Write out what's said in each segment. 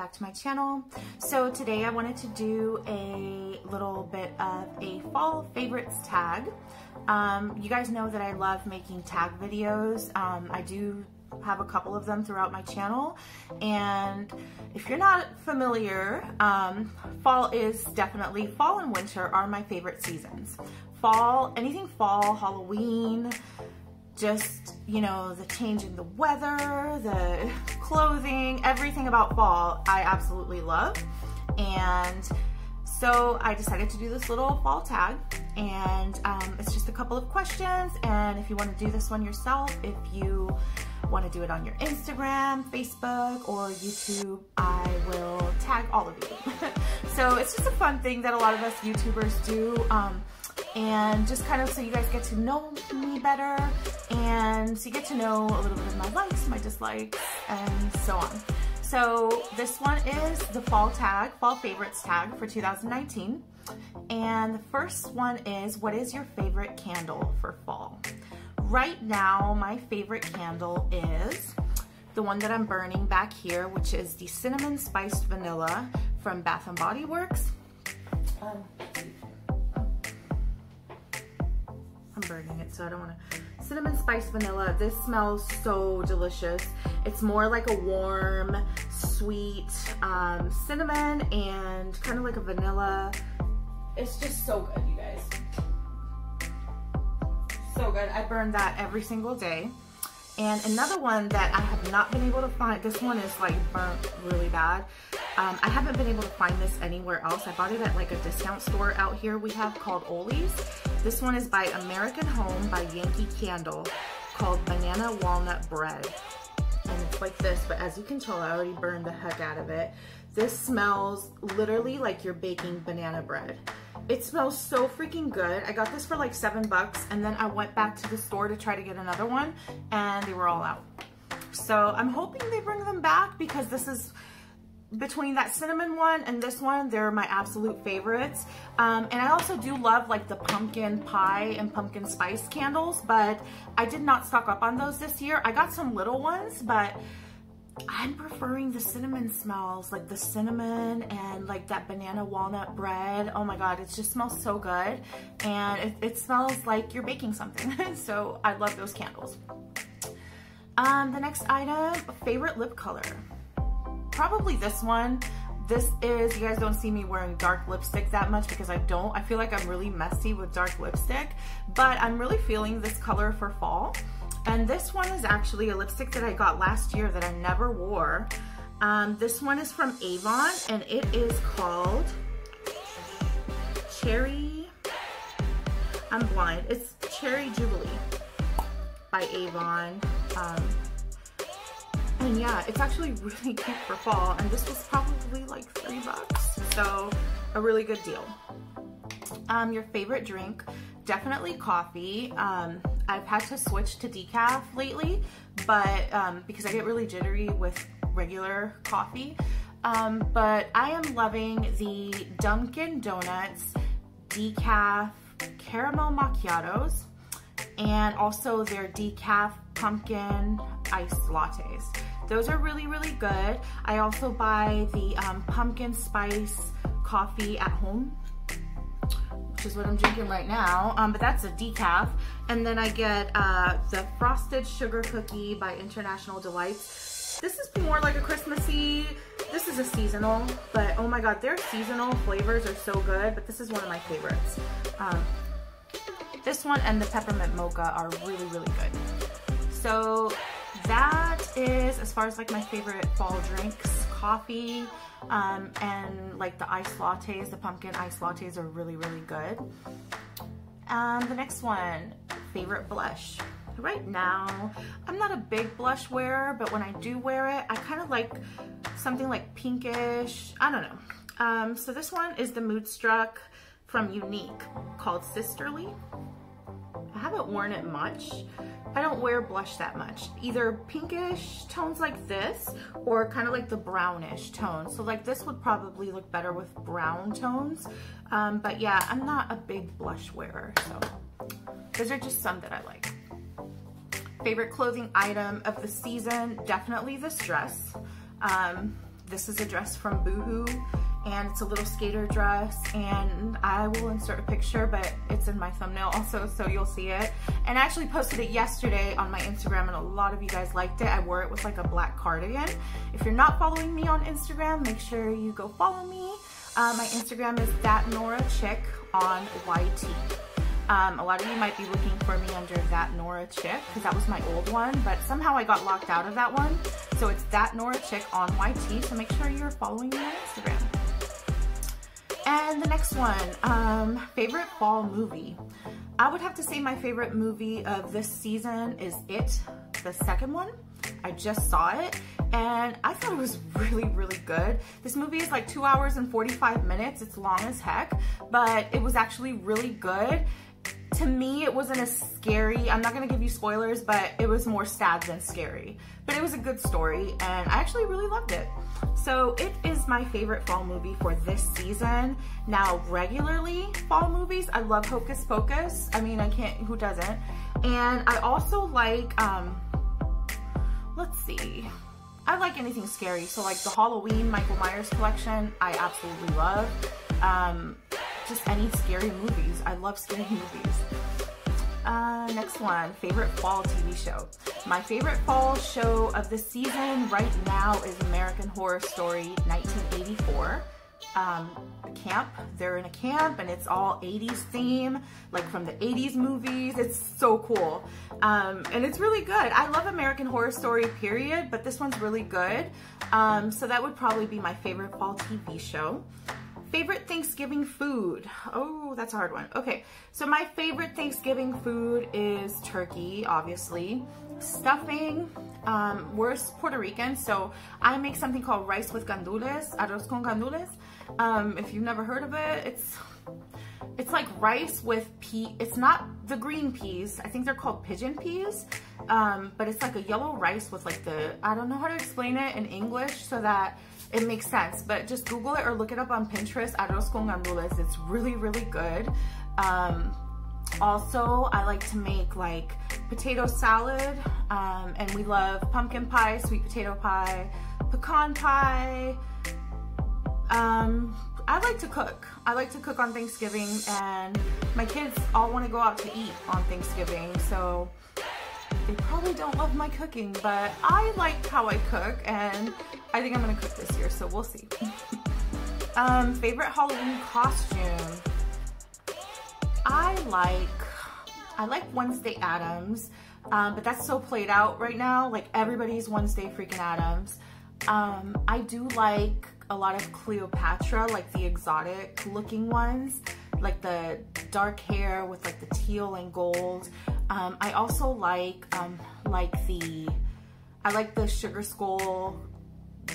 back to my channel. So today I wanted to do a little bit of a fall favorites tag. You guys know that I love making tag videos. I do have a couple of them throughout my channel, and if you're not familiar, fall and winter are my favorite seasons. Fall, anything fall, Halloween, just, you know, the change in the weather, the clothing, everything about fall I absolutely love. And so I decided to do this little fall tag, and it's just a couple of questions. And if you want to do this one yourself, if you want to do it on your Instagram, Facebook, or YouTube, I will tag all of you. So it's just a fun thing that a lot of us YouTubers do, and just kind of so you guys get to know me better, and so you get to know a little bit of my likes, my dislikes, and so on. So this one is the fall tag, fall favorites tag for 2019. And the first one is, what is your favorite candle for fall? Right now, my favorite candle is the one that I'm burning back here, which is the Cinnamon Spiced Vanilla from Bath & Body Works. I'm burning it, so I don't want to. Cinnamon Spiced Vanilla. This smells so delicious. It's more like a warm, sweet cinnamon and kind of like a vanilla. It's just so good, you guys. So good. I burn that every single day. And another one that I have not been able to find, this one is like burnt really bad. I haven't been able to find this anywhere else. I bought it at like a discount store out here we have called Ollie's. This one is by American Home by Yankee Candle, called Banana Walnut Bread. And it's like this, but as you can tell, I already burned the heck out of it. This smells literally like you're baking banana bread. It smells so freaking good. I got this for like $7, and then I went back to the store to try to get another one, and they were all out. So I'm hoping they bring them back, because this is, between that cinnamon one and this one, they're my absolute favorites. And I also do love like the pumpkin pie and pumpkin spice candles, but I did not stock up on those this year. I got some little ones, but I'm preferring the cinnamon smells, like the cinnamon and like that banana walnut bread. Oh my God, it just smells so good. And it smells like you're baking something. So I love those candles. The next item, favorite lip color. Probably this one. This is, you guys don't see me wearing dark lipstick that much because I don't. I feel like I'm really messy with dark lipstick, but I'm really feeling this color for fall. And this one is actually a lipstick that I got last year that I never wore. This one is from Avon, and it is called Cherry, I'm blind. It's Cherry Jubilee by Avon. And yeah, it's actually really cute for fall, and this was probably like $3, so a really good deal. Your favorite drink? Definitely coffee. I've had to switch to decaf lately, but because I get really jittery with regular coffee. But I am loving the Dunkin' Donuts decaf caramel macchiatos, and also their decaf pumpkin iced lattes. Those are really, really good. I also buy the pumpkin spice coffee at home, which is what I'm drinking right now, but that's a decaf. And then I get the Frosted Sugar Cookie by International Delights. This is more like a Christmassy, this is a seasonal, but oh my God, their seasonal flavors are so good, but this is one of my favorites. This one and the Peppermint Mocha are really, really good. So that is, as far as like my favorite fall drinks, coffee, and like the iced lattes, the pumpkin iced lattes are really, really good. The next one, favorite blush. Right now, I'm not a big blush wearer, but when I do wear it, I kind of like something like pinkish, I don't know. So this one is the Moodstruck from Unique, called Sisterly. I haven't worn it much. I don't wear blush that much. Either pinkish tones like this, or kind of like the brownish tones. So like this would probably look better with brown tones. But yeah, I'm not a big blush wearer, so those are just some that I like. Favorite clothing item of the season, definitely this dress. This is a dress from Boohoo, and it's a little skater dress, and I will insert a picture, but it's in my thumbnail also, so you'll see it. And I actually posted it yesterday on my Instagram, and a lot of you guys liked it. I wore it with like a black cardigan. If you're not following me on Instagram, make sure you go follow me. My Instagram is thatnorachick on YT. A lot of you might be looking for me under That Nora Chick, because that was my old one, but somehow I got locked out of that one. So it's That Nora Chick on YT, so make sure you're following me on Instagram. And the next one, favorite fall movie. I would have to say my favorite movie of this season is It, the second one. I just saw it, and I thought it was really, really good. This movie is like 2 hours and 45 minutes. It's long as heck, but it was actually really good. To me, it wasn't as scary. I'm not gonna give you spoilers, but it was more sad than scary. But it was a good story, and I actually really loved it. So it is my favorite fall movie for this season. Now, regularly fall movies, I love Hocus Pocus. I mean, I can't, who doesn't? And I also like, let's see, I like anything scary. So like the Halloween Michael Myers collection, I absolutely love. Just any scary movies. I love scary movies. Next one, favorite fall TV show. My favorite fall show of the season right now is American Horror Story 1984. Camp, they're in a camp and it's all 80s theme, like from the 80s movies. It's so cool. And it's really good. I love American Horror Story period, but this one's really good. So that would probably be my favorite fall TV show. Favorite Thanksgiving food. Oh, that's a hard one. Okay, so my favorite Thanksgiving food is turkey, obviously. Stuffing, we're Puerto Rican, so I make something called rice with gandules, arroz con gandules. If you've never heard of it, it's like rice with it's not the green peas. I think they're called pigeon peas, but it's like a yellow rice with like I don't know how to explain it in English so that it makes sense, but just Google it or look it up on Pinterest, arroz con gandules. It's really, really good. Also, I like to make like potato salad, and we love pumpkin pie, sweet potato pie, pecan pie. I like to cook. I like to cook on Thanksgiving, and my kids all want to go out to eat on Thanksgiving, so they probably don't love my cooking, but I like how I cook, and I think I'm gonna cook this year, so we'll see. Favorite Halloween costume. I like Wednesday Addams, but that's so played out right now. Like everybody's Wednesday freaking Addams. I do like a lot of Cleopatra, like the exotic looking ones, like the dark hair with like the teal and gold. I also like the Sugar Skull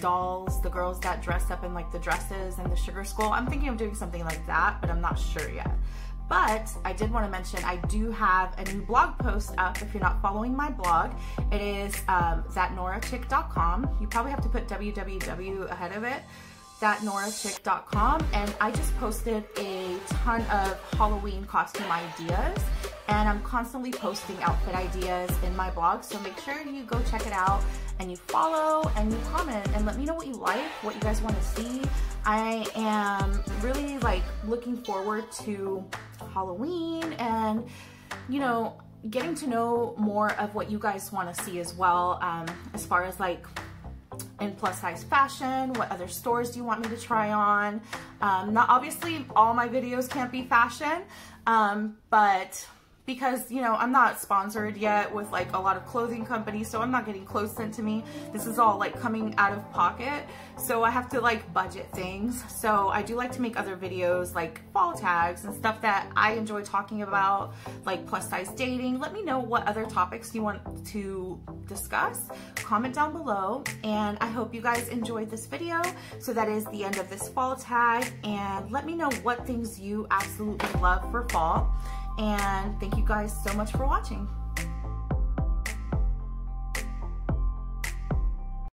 dolls, the girls that dress up in like the dresses and the Sugar Skull. I'm thinking of doing something like that, but I'm not sure yet. But I did want to mention I do have a new blog post up. If you're not following my blog, it is thatnorachick.com. You probably have to put www ahead of it. thatnorachick.com, and I just posted a ton of Halloween costume ideas, and I'm constantly posting outfit ideas in my blog, so make sure you go check it out and you follow and you comment and let me know what you like, what you guys want to see. I am really like looking forward to Halloween and, you know, getting to know more of what you guys want to see as well, as far as like in plus size fashion. What other stores do you want me to try on? Not obviously all my videos can't be fashion, but because, you know, I'm not sponsored yet with like a lot of clothing companies, so I'm not getting clothes sent to me. This is all like coming out of pocket, so I have to like budget things. So I do like to make other videos like fall tags and stuff that I enjoy talking about, like plus size dating. Let me know what other topics you want to discuss. Comment down below, and I hope you guys enjoyed this video. So that is the end of this fall tag, and let me know what things you absolutely love for fall. And thank you guys so much for watching.